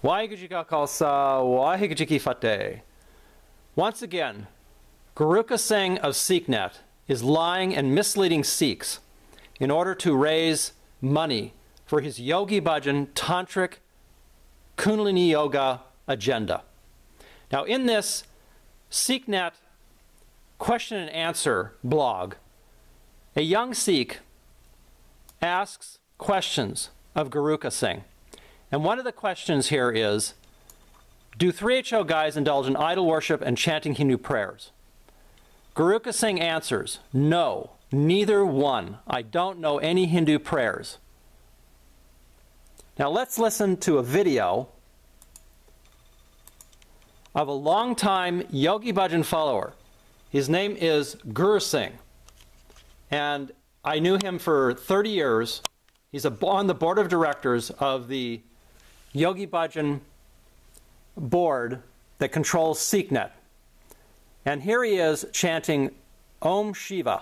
Guruka Khalsa, Waheguru Fateh. Once again, Guruka Singh of SikhNet is lying and misleading Sikhs in order to raise money for his Yogi Bhajan tantric kundalini yoga agenda. Now in this SikhNet question and answer blog, a young Sikh asks questions of Guruka Singh. And one of the questions here is, do 3HO guys indulge in idol worship and chanting Hindu prayers? Guruka Singh answers, no, neither one. I don't know any Hindu prayers. Now let's listen to a video of a longtime Yogi Bhajan follower. His name is Guru Singh. And I knew him for 30 years. He's on the board of directors of the Yogi Bhajan board that controls SikhNet. And here he is chanting Om Shiva.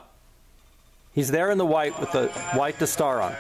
He's there in the white with the white dastar on.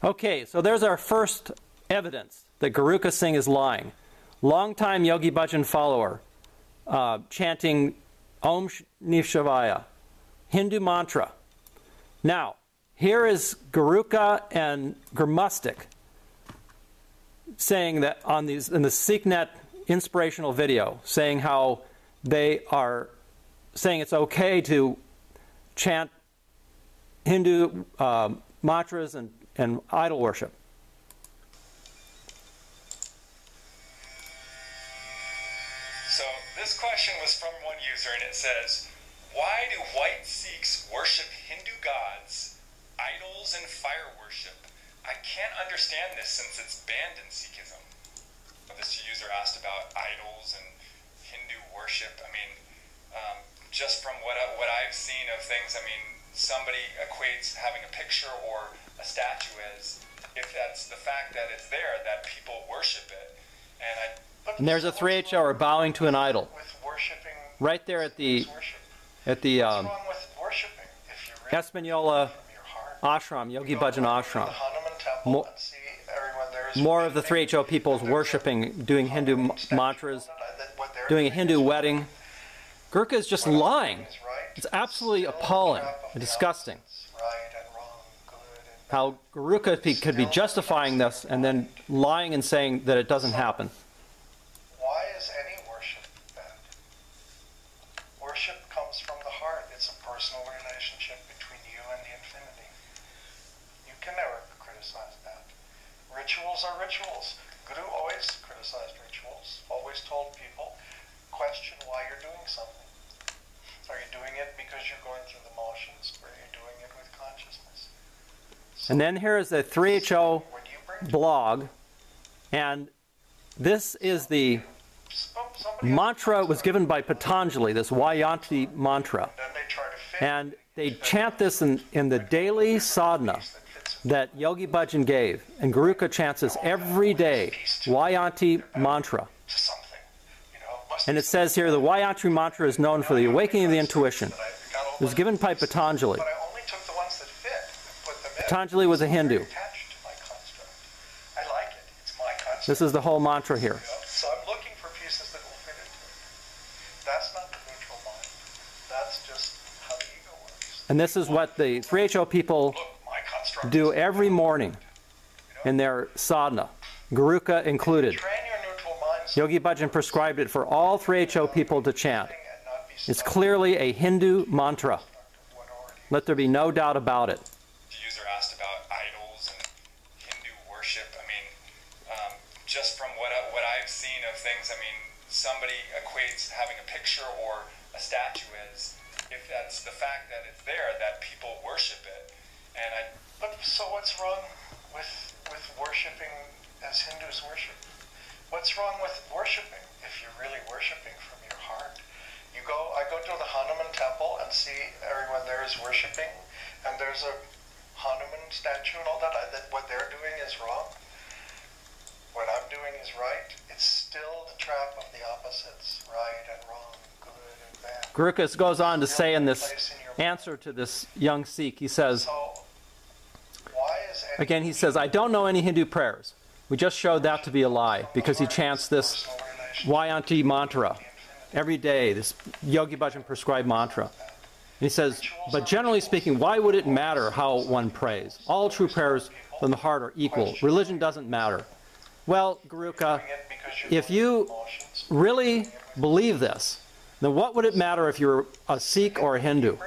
Okay, so there's our first evidence that Guruka Singh is lying. Longtime Yogi Bhajan follower, chanting Om Shivaya, Hindu mantra. Now, here is Guruka and Gurmustic saying that in the SikhNet inspirational video, saying how they are saying it's okay to chant Hindu mantras and idol worship. So this question was from one user, and it says, why do white Sikhs worship Hindu gods, idols, and fire worship? I can't understand this since it's banned in Sikhism. This user asked about idols and Hindu worship. I mean, just from what I've seen of things, I mean, somebody equates having a picture or a statue as, if that's the fact that it's there, that people worship it. And there's a 3HOer bowing to an idol. With worshiping, right there at the what's wrong with worshiping? If you really Espanola ashram, Yogi Bhajan ashram. More of the 3HO people is worshiping, doing Hindu mantras, doing a Hindu wedding. Guruka is just lying. It's absolutely appalling and disgusting how Guruka could be justifying this and then lying and saying that it doesn't happen. Why is any worship bad? Worship comes from the heart. It's a personal relationship between you and the infinity. You can never criticize that. Rituals are rituals. Guru always criticized rituals, always told people, question why you're doing something. Are you doing it because you're going through the motions, or are you doing it with consciousness? So and then here is the 3HO blog, and this is the mantra was given by Patanjali, this Vayanti mantra. And they chant this in the daily sadhana that Yogi Bhajan gave. And Guruka chants this every day, Vayanti mantra. And it says here, the Vayanti mantra is known for the awakening of the intuition. It was given by Patanjali. Patanjali was a Hindu. This is the whole mantra here. So I'm looking for pieces that will fit into it. That's not the neutral mind. That's just how the ego works. And this is what the 3HO people do every morning in their sadhana, Guruka included. Yogi Bhajan prescribed it for all 3HO people to chant. It's clearly a Hindu mantra. Let there be no doubt about it. The user just from what I've seen of things, I mean, somebody equates having a picture or a statue as, if that's the fact that it's there, that people worship it. And But so what's wrong with worshiping as Hindus worship? What's wrong with worshiping if you're really worshiping from your heart? I go to the Hanuman temple and see everyone there is worshiping, and there's a Hanuman statue and all that. What they're doing is wrong. What I'm doing is right. It's still the trap of the opposites, right and wrong, good and bad. Guruka goes on to say in this answer to this young Sikh, he says, again, he says, I don't know any Hindu prayers. We just showed that to be a lie, because he chants this Vayanti mantra every day, this Yogi Bhajan prescribed mantra. And he says, but generally speaking, why would it matter how one prays? All true prayers from the heart are equal. Religion doesn't matter. Well, Guruka, if you really believe this, then what would it matter if you're a Sikh or a Hindu?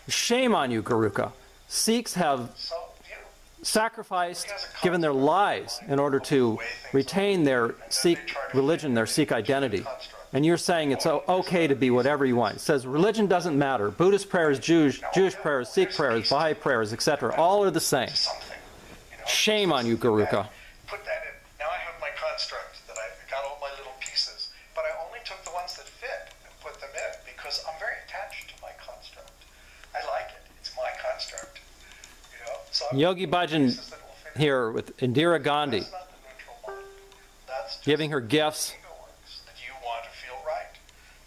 Shame on you, Guruka. Sikhs have sacrificed, given their lives in order to retain their Sikh religion, their Sikh identity. And you're saying it's okay to be whatever you want. It says religion doesn't matter. Buddhist prayers, Jewish prayers, Sikh prayers, Baha'i prayers, etc. All are the same. Shame on you, Guruka. Put that in. Now I have my construct that I got all my little pieces, but I only took the ones that fit and put them in because I'm very attached to my construct. I like it. It's my construct. So Yogi Bhajan here with Indira Gandhi, that's not the neutral mind. That's just giving her gifts. ego works, that you want to feel right.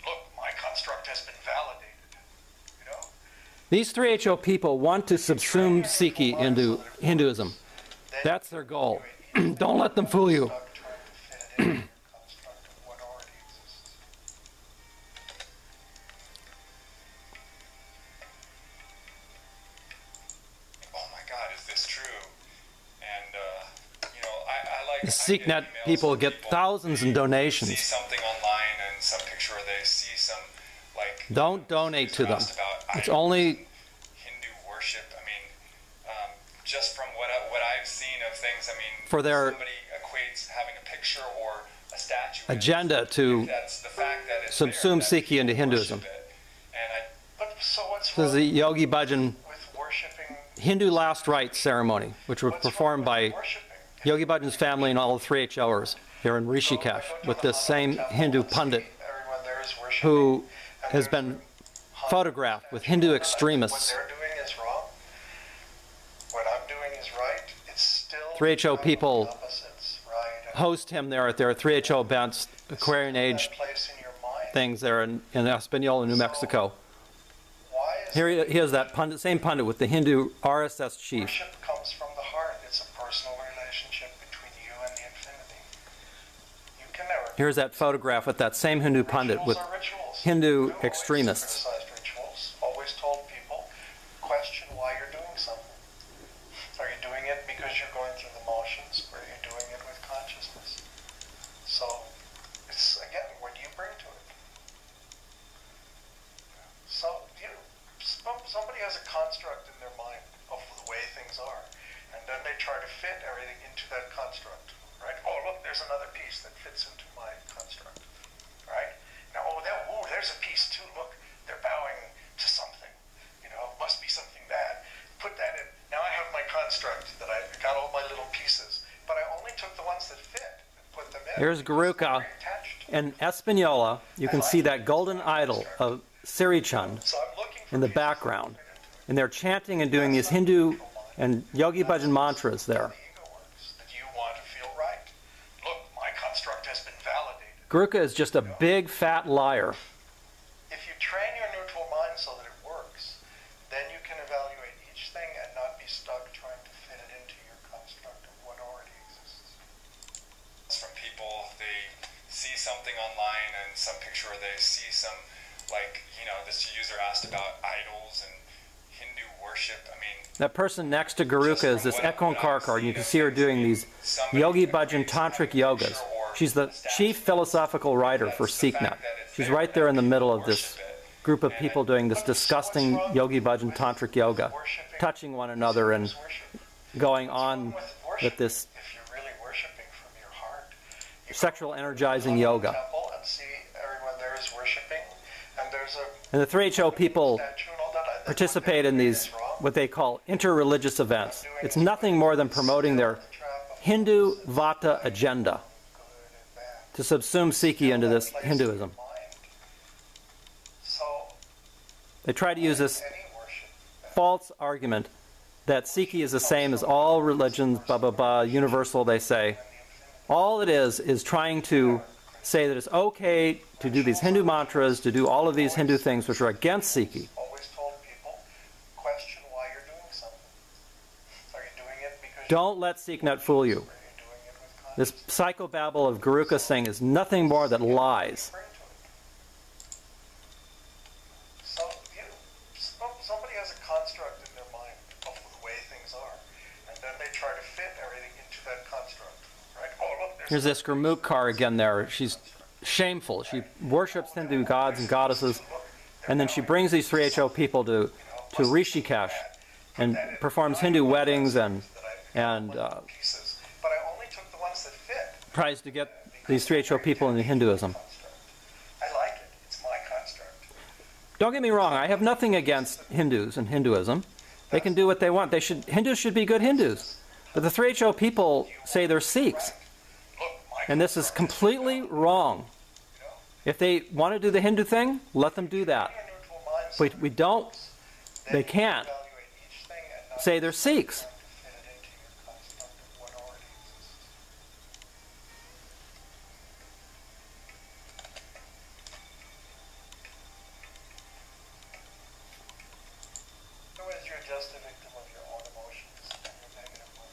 Look, my construct has been validated. These 3HO people want to subsume Sikhi into Hinduism. That's their goal. Don't let them fool you. Stop trying to fit it into your construct of what already exists. oh my God, is this true? And I like The SikhNet people get thousands in see donations. something online and some picture, or they see some Don't donate to them. about It's only Hindu worship. I mean, just from what I've seen of things, I mean, For their somebody equates having a picture or a statue agenda to that's the fact that it's subsume there, that Sikhi into people Hinduism. worship it. And But so what's This is the wrong Yogi Bhajan with worshiping? Hindu last rites ceremony, which was What's wrong performed with by worshiping? Yogi Bhajan's family and all the 3HOers here in Rishikesh with this same Hindu pundit Everyone there is worshiping, who and has there's been a photographed with Hindu extremists. What they're doing is wrong. What I'm doing is right. It's still 3HO people the opposites, right? And host him there at their 3HO events, Aquarian Age that place in your mind. things there in Espanola, New Mexico. Why is Here he is, that pundit, same pundit with the Hindu RSS chief. worship comes from the heart. It's a personal relationship between you and the infinity. You can never. Here's that photograph with that same Hindu pundit with Rituals are rituals. Hindu I've always extremists. criticized rituals. Always told people, question why you're doing something. Are you doing it because you're going through the motions, or are you doing it with consciousness? So, it's again, what do you bring to it? So, somebody has a construct in their mind of the way things are, and then they try to fit everything into that construct, right? Oh, look, there's another piece that fits into my construct, right? Now, there's a piece too. Look, they're bowing to something. Must be something bad. Put that in. Now I have my construct that I got all my little pieces, but I only took the ones that fit and put them in. Here's Guruka. In Espanola, you can see that golden idol of Sri Chand So I'm looking for in the pieces background. that fit into it. And they're chanting and doing these Hindu and Yogi Bhajan mantras there. The ego works, that you want to feel right. Look, my construct has been validated. Guruka is just a big fat liar. If you train your neutral mind so that it works, then you can evaluate each thing and not be stuck trying to fit it into your construct of what already exists. from people, they see something online and some picture, or they see some, this user asked about idols and Hindu worship. I mean, That person next to Guruka is this Ekon Karkar, and you can see her doing these Yogi Bhajan tantric yogas. She's the chief philosophical writer for SikhNet. She's right there in the middle of this group of people doing this disgusting Yogi Bhajan tantric yoga, touching one another and going on with this If you're really worshiping from your heart, sexual energizing yoga. Temple and see everyone there is worshiping, and there's a And the 3HO people statue and all that. participate in these, what they call interreligious events. It's nothing more than promoting their Hindu Vata agenda to subsume Sikhi into this Hinduism. So They try to use this any worship, false argument that Sikhi is the same as all religions, blah, blah, blah, universal, they say. All it is trying to say that it's okay to do these Hindu mantras, to do all of these Hindu things which are against Sikhi. always told people, question why you're doing something. Are you doing it because Don't let SikhNet fool you. you're doing it with This conscience? psychobabble of Guruka Singh is nothing more than lies. Referring to it. So somebody has a construct in their mind of the way things are, and then they try to fit everything into that construct, right? Oh, look, Here's this Gurmukhar again there. She's shameful. She worships Hindu gods and goddesses, and then she brings these 3HO people to Rishikesh and performs Hindu weddings and pieces, but I only took the ones that fit. tries to get these 3HO people into Hinduism. I like it. It's my construct. Don't get me wrong. I have nothing against Hindus and Hinduism. They can do what they want. Hindus should be good Hindus. But the 3HO people say they're Sikhs. Look, my And this is completely wrong. If they want to do the Hindu thing, let them do that. neutral mindset. We don't, they can't Evaluate each thing and not say they're Sikhs. fit it into your construct of what already exists. Otherwise, you're just a victim of your own emotions and your negative one.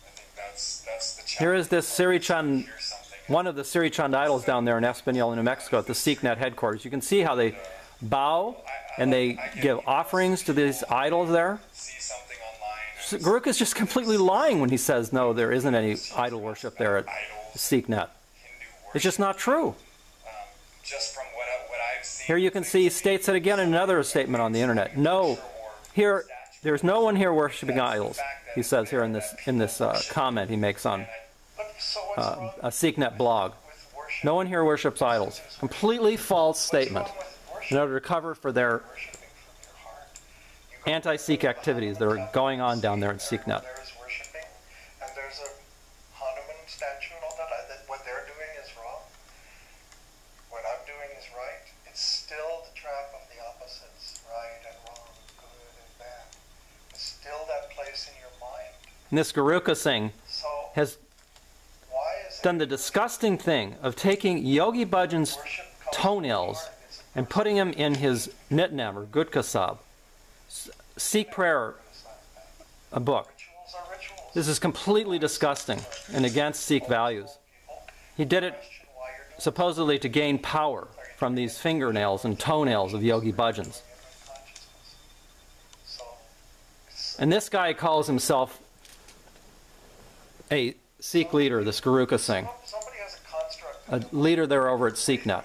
I think that's the challenge. Here is this Siri Chand, Here's something. one of the Siri Chand idols down there in Espanola, New Mexico at the SikhNet headquarters. You can see how they bow and they give offerings to these idols there. See something online. So Guruka is just completely lying when he says, no, there isn't any idol worship there at SikhNet. Hindu worship. It's just not true. Just from what I've seen. Here you can see he states it again in another statement on the internet. No, here, there's no one here worshiping idols, he says here in this comment he makes on But so what's wrong a SikhNet blog. with worship? No one here worships idols. Completely false statement What's wrong with worship? in order to cover for their Worshiping from your heart. You go anti-Sikh activities that are going on down there in SikhNet. There is worshiping, and there's a Hanuman statue and all that. What they're doing is wrong. What I'm doing is right. It's still the trap of the opposites, right and wrong, good and bad. It's still that place in your mind. And this Guruka Singh So has why is done the disgusting thing of taking Yogi Bhajan's worship comes toenails from the heart? It's and putting them in his Nitnam or Gutka Sahib, Sikh prayer, a book. rituals are rituals. This is completely disgusting and against Sikh values. He did it Question why you're doing supposedly to gain power from these fingernails and toenails of Yogi Bhajan's. it with consciousness. So it's And this guy calls himself a Sikh leader, this Guruka Singh, somebody has a construct a leader there over at SikhNet. are.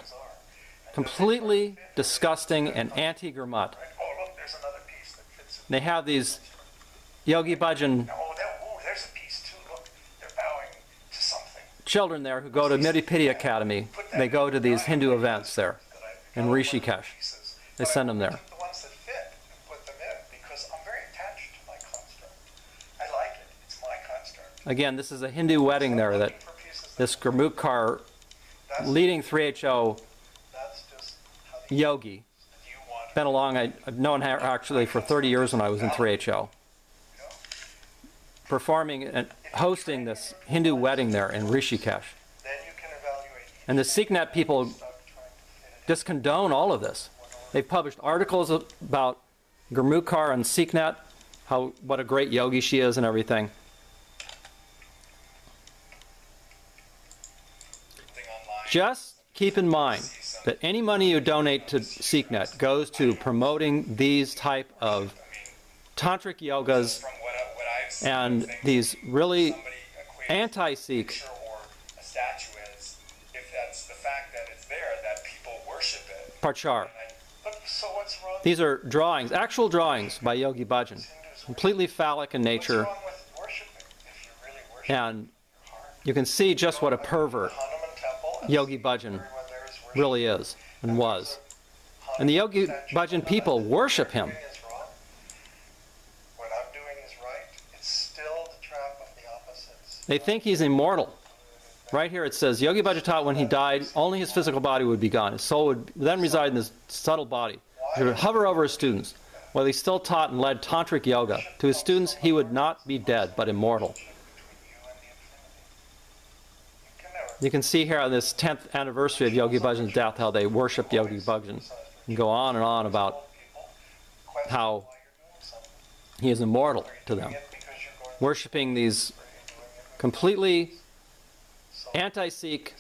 Completely disgusting and anti-Gurmat. Right? Oh, look, there's another piece that fits in. They have these Yogi Bhajan There's a piece too. Look, they're bowing to something. children there who go to Miripiti Academy. They go to these Hindu events there in Rishikesh. Pieces. They send them there. Took the ones that fit and put them in because I'm very attached to my construct. I like it. It's my construct. Again, this is a Hindu wedding there that Looking for pieces this Gurmukhar that's, leading 3HO that's just how the yogi. you want. Been along, I've known her actually for 30 years when I was in 3HO. Performing and hosting this Hindu wedding there in Rishikesh. Then you can evaluate each And the SikhNet people stuff trying to fit it just condone all of this. They've published articles about Gurmukhar and SikhNet, what a great yogi she is and everything. Just keep in mind that any money you donate to SikhNet goes to promoting these type of tantric yogas From what I've seen. and these really anti-Sikh Picture or a statue is, if that's the fact that it's there, that people worship it. prachar. But so what's wrong? These are drawings, actual drawings by Yogi Bhajan, completely phallic in nature, What's wrong with worshiping if you really worship and you can see just what a pervert Hanuman temple, and Yogi Bhajan everywhere there is worship. really is and was. And the Yogi Bhajan people worship him. What I'm doing is right. It's still the trap of the opposites. They think he's immortal. Right here it says, Yogi Bhajan taught when he died, only his physical body would be gone. His soul would then reside in this subtle body. He would hover over his students, while he still taught and led tantric yoga. To his students, he would not be dead, but immortal. You can see here on this 10th anniversary of Yogi Bhajan's death how they worship Yogi Bhajan and go on and on about how he is immortal to them. Worshipping these completely anti-Sikh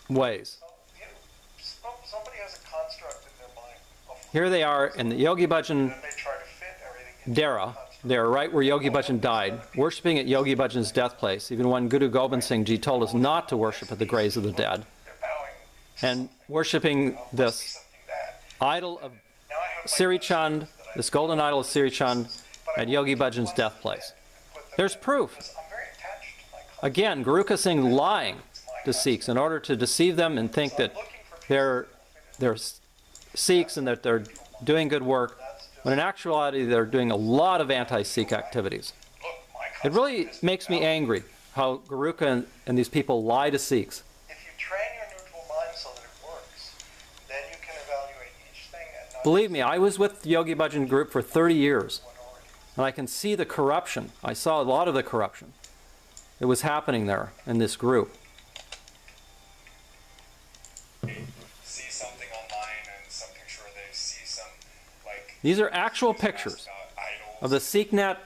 ways. Somebody has a construct in their mind of Here they are in the Yogi Bhajan and they try to fit everything into Dera. They're right where Yogi Bhajan died, worshipping at Yogi Bhajan's death place, even when Guru Gobind Singh Ji told us not to worship at the graves of the dead, their bowing. and worshipping this idol of Sri Chand, this golden idol of Sri Chand at Yogi Bhajan's death place. There's proof. I'm very attached to my concept. Again, Guruka Singh lying to Sikhs in order to deceive them and think that they're Sikhs and that they're doing good work, when in actuality they're doing a lot of anti-Sikh activities. It really makes me angry how Guruka and these people lie to Sikhs. If you train your neutral mind so that it works, then you can evaluate each thing and not Believe me, I was with the Yogi Bhajan group for 30 years, and I can see the corruption. I saw a lot of the corruption that was happening there in this group. See something online and some picture where they see some, like, These are actual pictures idols, of the SikhNet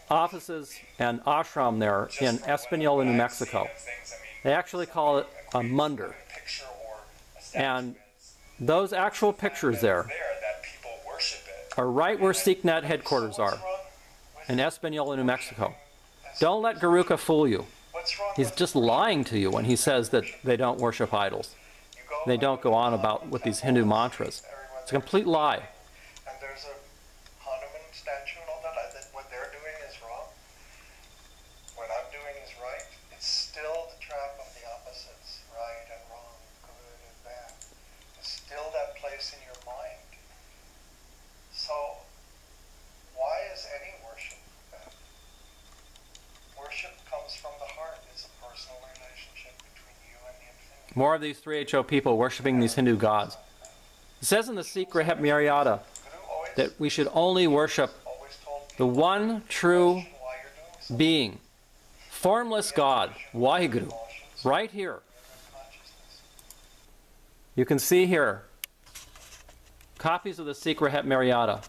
offices and ashram there in Espanola, New Mexico. things. I mean, They actually call it a mandir. picture or a statue And those actual pictures there there that people worship it. are right where SikhNet headquarters are, in Espanola, New Mexico. Don't let Guruka fool you. what's wrong He's with just lying to you when he says that they don't worship idols. you go They don't go on about with these Hindu mantras. It's a complete lie. and there's a Hanuman statue and all that, what they're doing is wrong. What I'm doing is right. It's still the trap of the opposites, right and wrong, good and bad. It's still that place in your mind. So, why is any worship bad? Worship comes from the heart. It's a personal relationship between you and the infinity. More of these 3HO people worshiping these Hindu gods. It says in the Sikh Rahab Maryada Guru always, that we should only worship always told the people one true why you're doing something. being, formless God, Waheguru, right here. Consciousness. You can see here copies of the Sikh Rahab Maryada.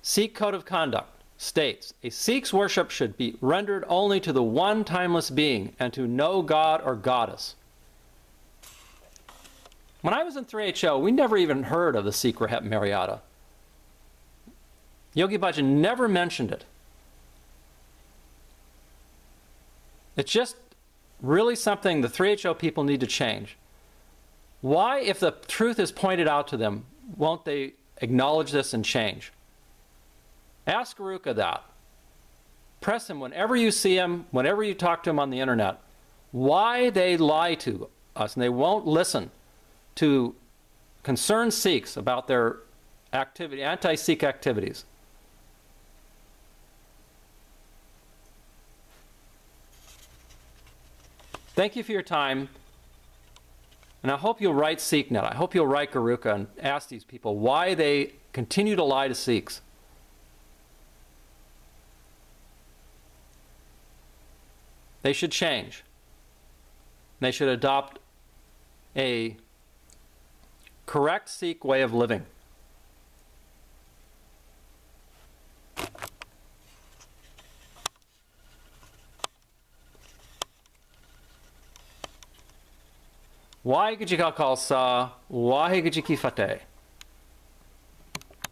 Sikh Code of Conduct states, a Sikh's worship should be rendered only to the one timeless being and to no god or goddess. When I was in 3HO, we never even heard of the Sikh Rahab Maryada. Yogi Bhajan never mentioned it. It's just really something the 3HO people need to change. Why, if the truth is pointed out to them, won't they acknowledge this and change? Ask Guruka that. Press him whenever you see him, whenever you talk to him on the internet, why they lie to us and they won't listen to concerned Sikhs about their activity, anti-Sikh activities. Thank you for your time, and I hope you'll write SikhNet. I hope you'll write Guruka and ask these people why they continue to lie to Sikhs. They should change. They should adopt a correct Sikh way of living. Waheguru Ji Ka Khalsa, Waheguru Ji Ki Fateh.